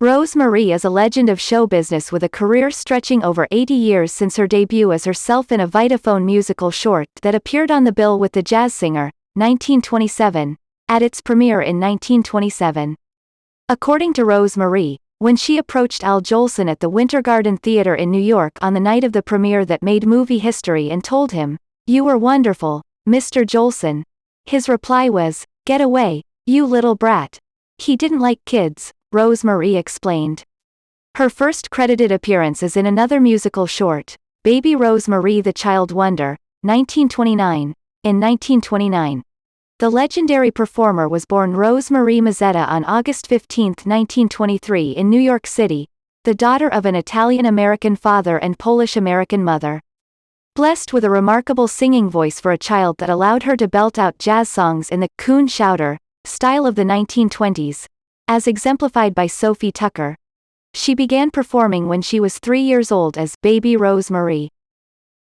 Rose Marie is a legend of show business with a career stretching over 80 years since her debut as herself in a Vitaphone musical short that appeared on the bill with the jazz singer, 1927, at its premiere in 1927. According to Rose Marie, when she approached Al Jolson at the Winter Garden Theater in New York on the night of the premiere that made movie history and told him, "You were wonderful, Mr. Jolson," his reply was, "Get away, you little brat." He didn't like kids, Rose Marie explained. Her first credited appearance is in another musical short, Baby Rose Marie the Child Wonder, 1929. In 1929, the legendary performer was born Rose Marie Mazzetta on August 15, 1923 in New York City, the daughter of an Italian-American father and Polish-American mother. Blessed with a remarkable singing voice for a child that allowed her to belt out jazz songs in the coon shouter style of the 1920s, as exemplified by Sophie Tucker. She began performing when she was 3 years old as Baby Rose Marie.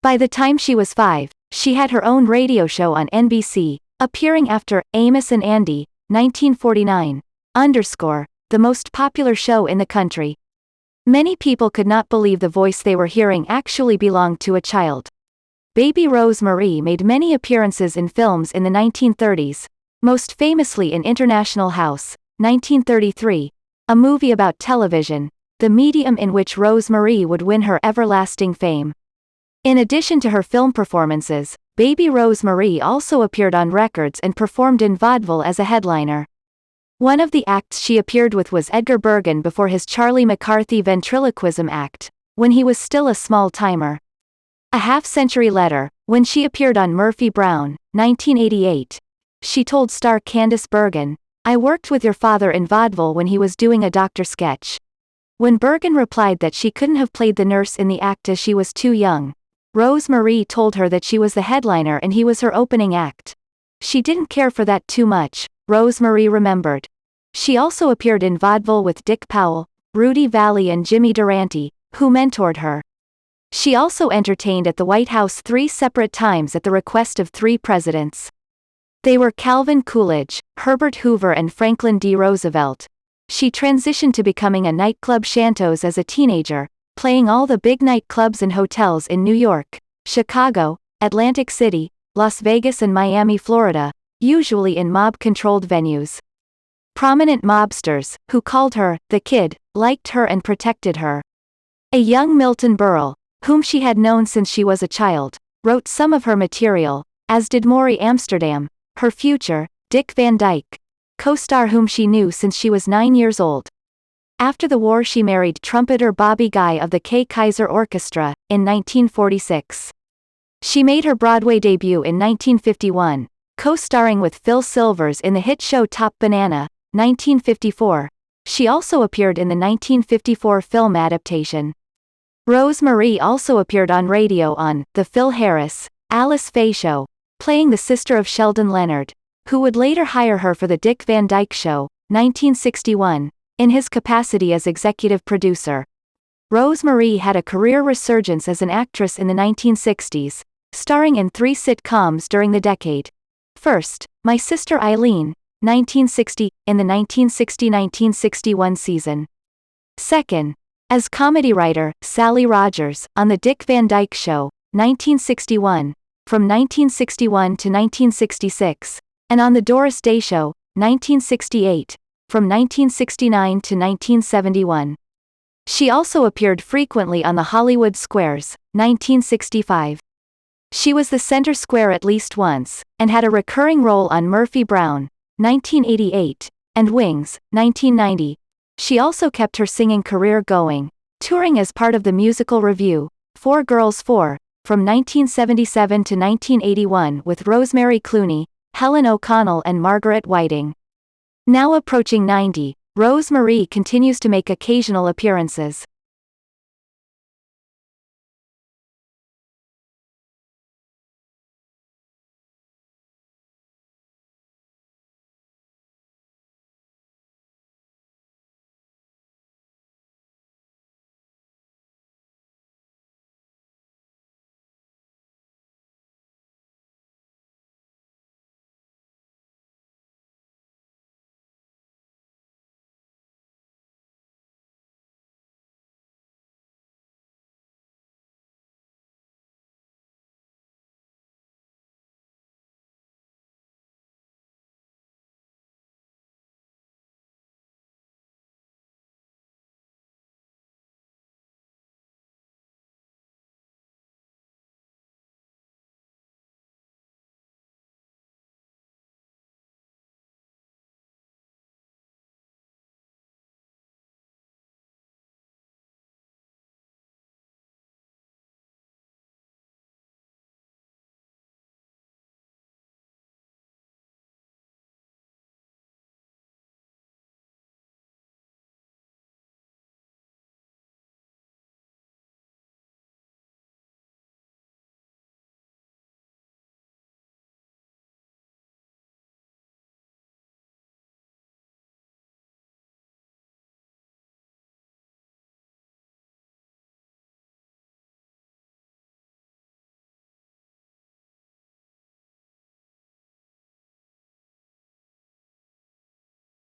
By the time she was 5, she had her own radio show on NBC, appearing after Amos and Andy, 1949, the most popular show in the country. Many people could not believe the voice they were hearing actually belonged to a child. Baby Rose Marie made many appearances in films in the 1930s, most famously in International House, 1933, a movie about television, the medium in which Rose Marie would win her everlasting fame. In addition to her film performances, Baby Rose Marie also appeared on records and performed in vaudeville as a headliner. One of the acts she appeared with was Edgar Bergen before his Charlie McCarthy ventriloquism act, when he was still a small-timer. A half-century later, when she appeared on Murphy Brown, 1988, she told star Candice Bergen, "I worked with your father in vaudeville when he was doing a doctor sketch." When Bergen replied that she couldn't have played the nurse in the act as she was too young, Rose Marie told her that she was the headliner and he was her opening act. She didn't care for that too much, Rose Marie remembered. She also appeared in vaudeville with Dick Powell, Rudy Vallee and Jimmy Durante, who mentored her. She also entertained at the White House 3 separate times at the request of 3 presidents. They were Calvin Coolidge, Herbert Hoover and Franklin D. Roosevelt. She transitioned to becoming a nightclub chanteuse as a teenager, playing all the big nightclubs and hotels in New York, Chicago, Atlantic City, Las Vegas and Miami, Florida, usually in mob-controlled venues. Prominent mobsters, who called her the Kid, liked her and protected her. A young Milton Berle, whom she had known since she was a child, wrote some of her material, as did Maury Amsterdam, her future, Dick Van Dyke, co-star whom she knew since she was 9 years old. After the war she married trumpeter Bobby Guy of the Kay Kaiser Orchestra, in 1946. She made her Broadway debut in 1951, co-starring with Phil Silvers in the hit show Top Banana, 1954. She also appeared in the 1954 film adaptation. Rose Marie also appeared on radio on The Phil Harris, Alice Faye Show, playing the sister of Sheldon Leonard, who would later hire her for The Dick Van Dyke Show, 1961, in his capacity as executive producer. Rose Marie had a career resurgence as an actress in the 1960s, starring in 3 sitcoms during the decade. First, My Sister Eileen, 1960, in the 1960-1961 season. Second, as comedy writer, Sally Rogers, on The Dick Van Dyke Show, 1961, from 1961 to 1966, and on The Doris Day Show, 1968, from 1969 to 1971. She also appeared frequently on The Hollywood Squares, 1965. She was the center square at least once, and had a recurring role on Murphy Brown, 1988, and Wings, 1990. She also kept her singing career going, touring as part of the musical revue, 4 Girls 4, from 1977 to 1981 with Rosemary Clooney, Helen O'Connell and Margaret Whiting. Now approaching 90, Rose Marie continues to make occasional appearances.